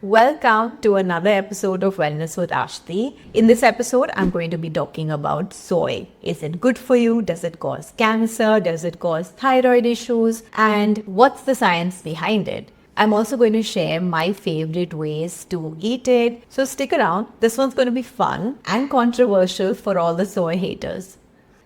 Welcome to another episode of Wellness with Ashti. In this episode, I'm going to be talking about soy. Is it good for you? Does it cause cancer? Does it cause thyroid issues? And what's the science behind it? I'm also going to share my favorite ways to eat it. So stick around. This one's going to be fun and controversial for all the soy haters.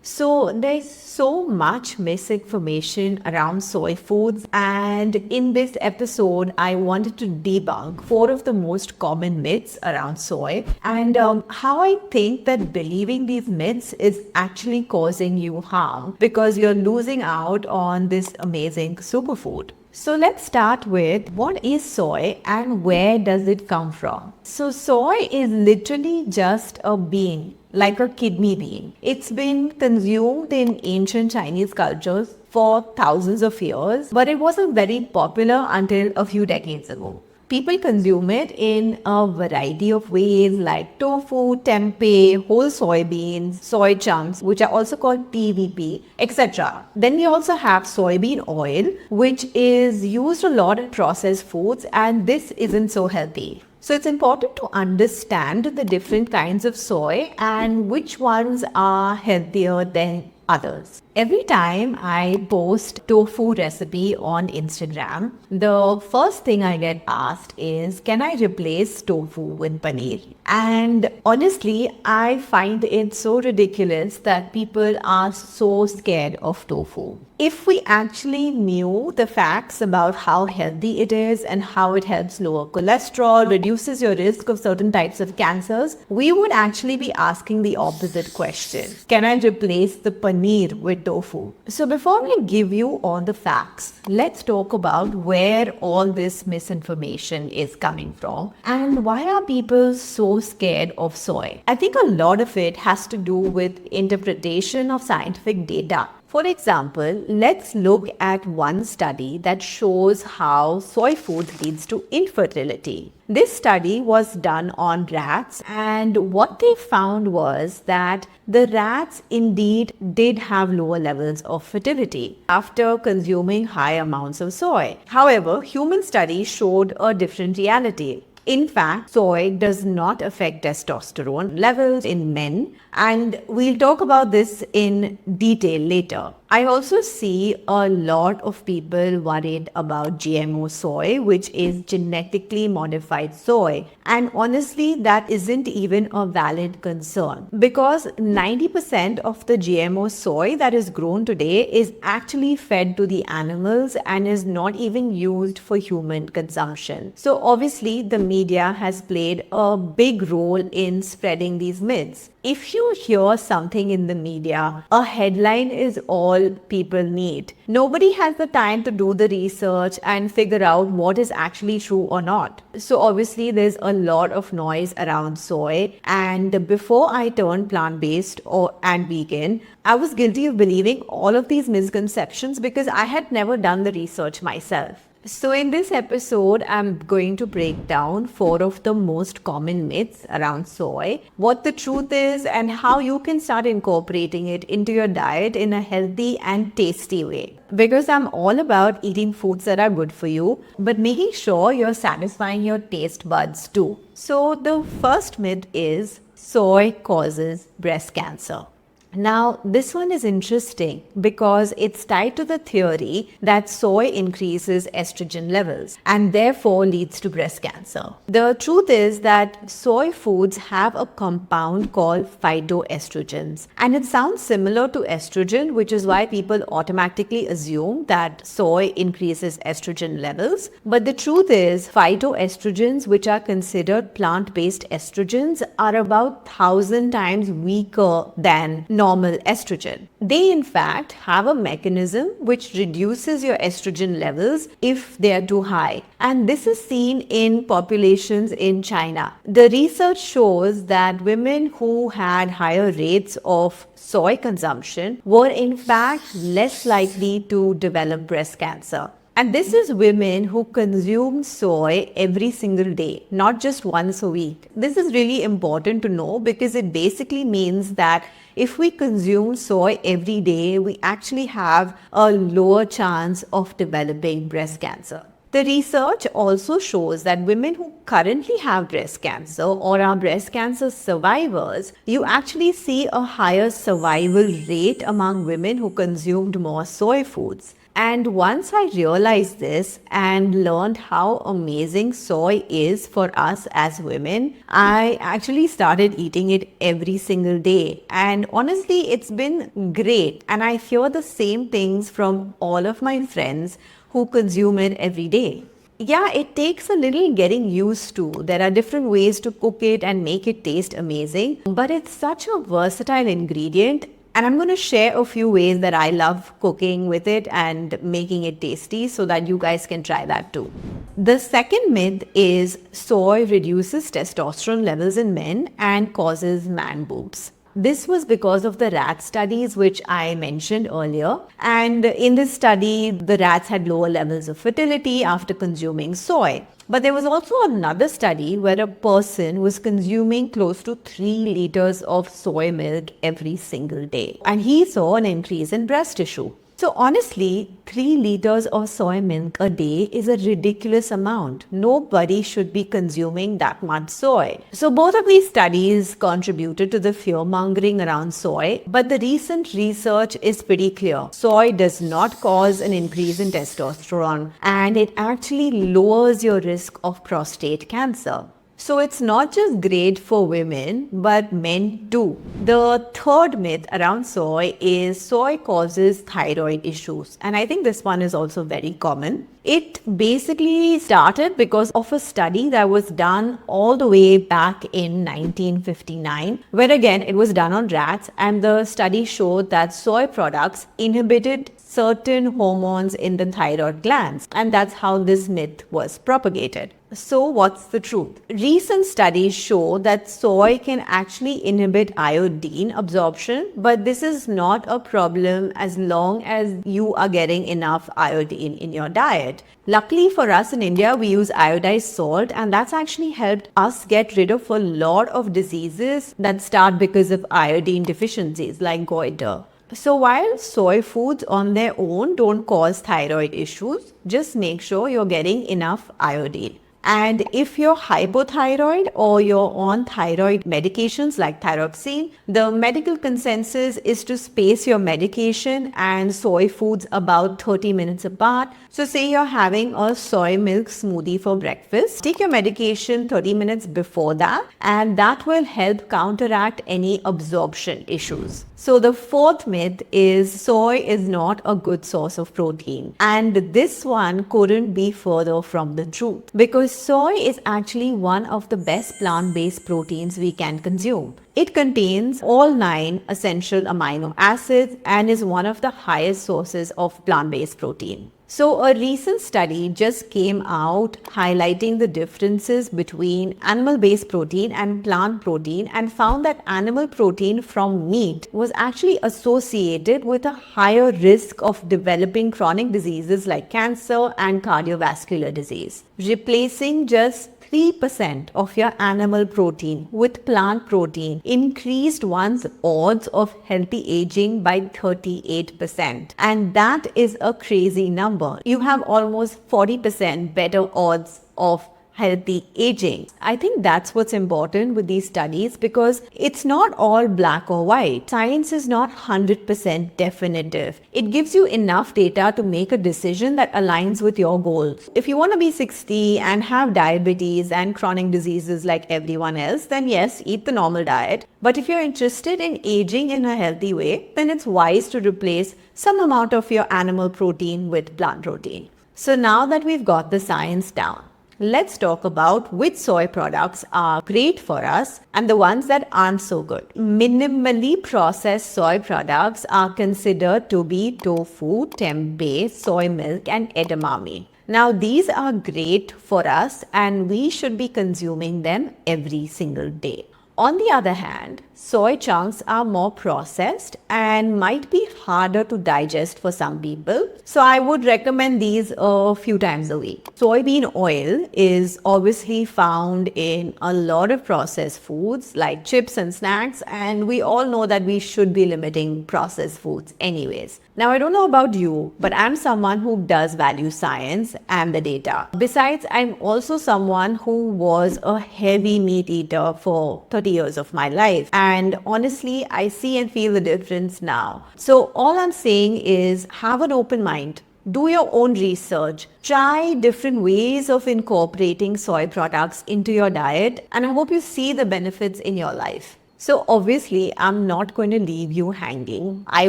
So there's so much misinformation around soy foods, and in this episode I wanted to debunk 4 of the most common myths around soy and how I think that believing these myths is actually causing you harm because you're losing out on this amazing superfood. So let's start with what is soy and where does it come from? So soy is literally just a bean, like a kidney bean. It's been consumed in ancient Chinese cultures for thousands of years, but it wasn't very popular until a few decades ago. People consume it in a variety of ways like tofu, tempeh, whole soybeans, soy chunks, which are also called TVP, etc. Then we also have soybean oil, which is used a lot in processed foods, and this isn't so healthy. So it's important to understand the different kinds of soy and which ones are healthier than others. Every time I post tofu recipe on Instagram, the first thing I get asked is, can I replace tofu with paneer? And honestly, I find it so ridiculous that people are so scared of tofu. If we actually knew the facts about how healthy it is and how it helps lower cholesterol, reduces your risk of certain types of cancers, we would actually be asking the opposite question. Can I replace the paneer with tofu? So before we give you all the facts, let's talk about where all this misinformation is coming from and why are people so scared of soy. I think a lot of it has to do with interpretation of scientific data. For example, let's look at one study that shows how soy food leads to infertility. This study was done on rats, and what they found was that the rats indeed did have lower levels of fertility after consuming high amounts of soy. However, human studies showed a different reality. In fact, soy does not affect testosterone levels in men, and we'll talk about this in detail later. I also see a lot of people worried about GMO soy, which is genetically modified soy. And honestly, that isn't even a valid concern because 90% of the GMO soy that is grown today is actually fed to the animals and is not even used for human consumption. So obviously, the media has played a big role in spreading these myths. If you hear something in the media, a headline is all people need. Nobody has the time to do the research and figure out what is actually true or not. So obviously there's a lot of noise around soy, and before I turned plant-based and vegan, I was guilty of believing all of these misconceptions because I had never done the research myself. So in this episode, I'm going to break down 4 of the most common myths around soy, what the truth is, and how you can start incorporating it into your diet in a healthy and tasty way. Because I'm all about eating foods that are good for you, but making sure you're satisfying your taste buds too. So the first myth is soy causes breast cancer. Now, this one is interesting because it's tied to the theory that soy increases estrogen levels and therefore leads to breast cancer. The truth is that soy foods have a compound called phytoestrogens, and it sounds similar to estrogen, which is why people automatically assume that soy increases estrogen levels. But the truth is, phytoestrogens, which are considered plant-based estrogens, are about 1,000 times weaker than normal estrogen. They in fact have a mechanism which reduces your estrogen levels if they are too high, and this is seen in populations in China. The research shows that women who had higher rates of soy consumption were in fact less likely to develop breast cancer. And this is women who consume soy every single day, not just once a week. This is really important to know because it basically means that if we consume soy every day, we actually have a lower chance of developing breast cancer. The research also shows that women who currently have breast cancer or are breast cancer survivors, you actually see a higher survival rate among women who consumed more soy foods. And once I realized this and learned how amazing soy is for us as women, I actually started eating it every single day. And honestly, it's been great. And I hear the same things from all of my friends who consume it every day. Yeah, it takes a little getting used to. There are different ways to cook it and make it taste amazing, but it's such a versatile ingredient. And I'm going to share a few ways that I love cooking with it and making it tasty so that you guys can try that too. The second myth is soy reduces testosterone levels in men and causes man boobs. This was because of the rat studies, which I mentioned earlier. And in this study, the rats had lower levels of fertility after consuming soy. But there was also another study where a person was consuming close to 3 liters of soy milk every single day. And he saw an increase in breast tissue. So honestly, 3 liters of soy milk a day is a ridiculous amount. Nobody should be consuming that much soy. So both of these studies contributed to the fear-mongering around soy, but the recent research is pretty clear. Soy does not cause an increase in testosterone, and it actually lowers your risk of prostate cancer. So it's not just great for women, but men too. The third myth around soy is soy causes thyroid issues. And I think this one is also very common. It basically started because of a study that was done all the way back in 1959, where again it was done on rats, and the study showed that soy products inhibited certain hormones in the thyroid glands, and that's how this myth was propagated. So what's the truth? Recent studies show that soy can actually inhibit iodine absorption, but this is not a problem as long as you are getting enough iodine in your diet. Luckily for us in India, we use iodized salt, and that's actually helped us get rid of a lot of diseases that start because of iodine deficiencies like goiter. So while soy foods on their own don't cause thyroid issues, just make sure you're getting enough iodine. And if you're hypothyroid or you're on thyroid medications like thyroxine, the medical consensus is to space your medication and soy foods about 30 minutes apart. So say you're having a soy milk smoothie for breakfast, take your medication 30 minutes before that, and that will help counteract any absorption issues. So the fourth myth is soy is not a good source of protein. And this one couldn't be further from the truth, because soy is actually one of the best plant-based proteins we can consume. It contains all 9 essential amino acids and is one of the highest sources of plant-based protein. So a recent study just came out highlighting the differences between animal-based protein and plant protein, and found that animal protein from meat was actually associated with a higher risk of developing chronic diseases like cancer and cardiovascular disease. Replacing just 3% of your animal protein with plant protein increased one's odds of healthy aging by 38%. And that is a crazy number. You have almost 40% better odds of healthy aging. I think that's what's important with these studies, because it's not all black or white. Science is not 100% definitive. It gives you enough data to make a decision that aligns with your goals. If you want to be 60 and have diabetes and chronic diseases like everyone else, then yes, eat the normal diet. But if you're interested in aging in a healthy way, then it's wise to replace some amount of your animal protein with plant protein. So now that we've got the science down, let's talk about which soy products are great for us and the ones that aren't so good. Minimally processed soy products are considered to be tofu, tempeh, soy milk, and edamame. Now, these are great for us and we should be consuming them every single day. On the other hand, soy chunks are more processed and might be harder to digest for some people. So I would recommend these a few times a week. Soybean oil is obviously found in a lot of processed foods like chips and snacks, and we all know that we should be limiting processed foods anyways. Now, I don't know about you, but I'm someone who does value science and the data. Besides, I'm also someone who was a heavy meat eater for 30 years of my life. And honestly, I see and feel the difference now. So all I'm saying is have an open mind. Do your own research. Try different ways of incorporating soy products into your diet. And I hope you see the benefits in your life. So obviously, I'm not going to leave you hanging. I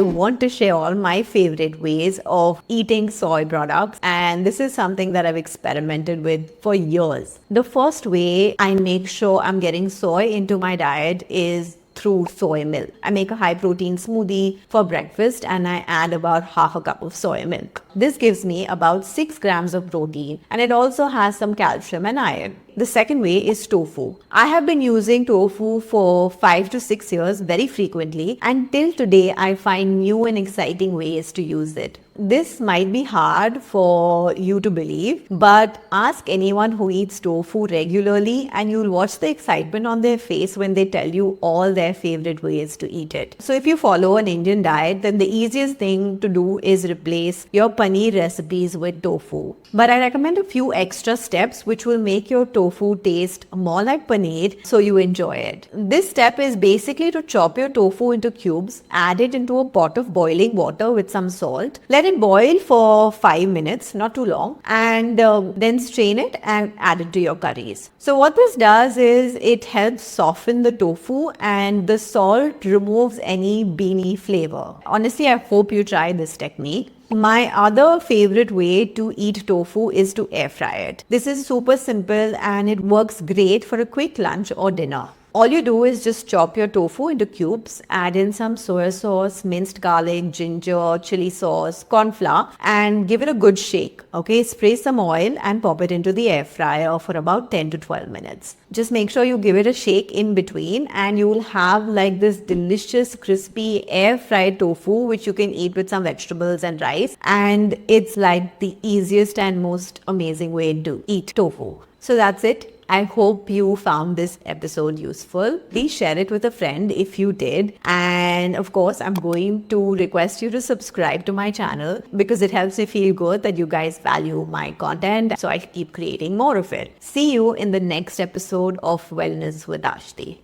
want to share all my favorite ways of eating soy products. And this is something that I've experimented with for years. The first way I make sure I'm getting soy into my diet is through soy milk. I make a high protein smoothie for breakfast and I add about half a cup of soy milk. This gives me about 6 grams of protein and it also has some calcium and iron. The second way is tofu. I have been using tofu for 5 to 6 years very frequently and till today I find new and exciting ways to use it. This might be hard for you to believe, but ask anyone who eats tofu regularly and you'll watch the excitement on their face when they tell you all their favorite ways to eat it. So if you follow an Indian diet, then the easiest thing to do is replace your paneer recipes with tofu. But I recommend a few extra steps which will make your tofu taste more like paneer so you enjoy it. This step is basically to chop your tofu into cubes, add it into a pot of boiling water with some salt, let it boil for 5 minutes, not too long, and then strain it and add it to your curries. So what this does is it helps soften the tofu and the salt removes any beany flavor. Honestly, I hope you try this technique. My other favorite way to eat tofu is to air fry it. This is super simple and it works great for a quick lunch or dinner. All you do is just chop your tofu into cubes, add in some soy sauce, minced garlic, ginger, chili sauce, corn flour, and give it a good shake. Okay, spray some oil and pop it into the air fryer for about 10 to 12 minutes. Just make sure you give it a shake in between and you will have like this delicious crispy air fried tofu which you can eat with some vegetables and rice. And it's like the easiest and most amazing way to eat tofu. So that's it. I hope you found this episode useful. Please share it with a friend if you did. And of course, I'm going to request you to subscribe to my channel because it helps me feel good that you guys value my content. So I keep creating more of it. See you in the next episode of Wellness with Ashti.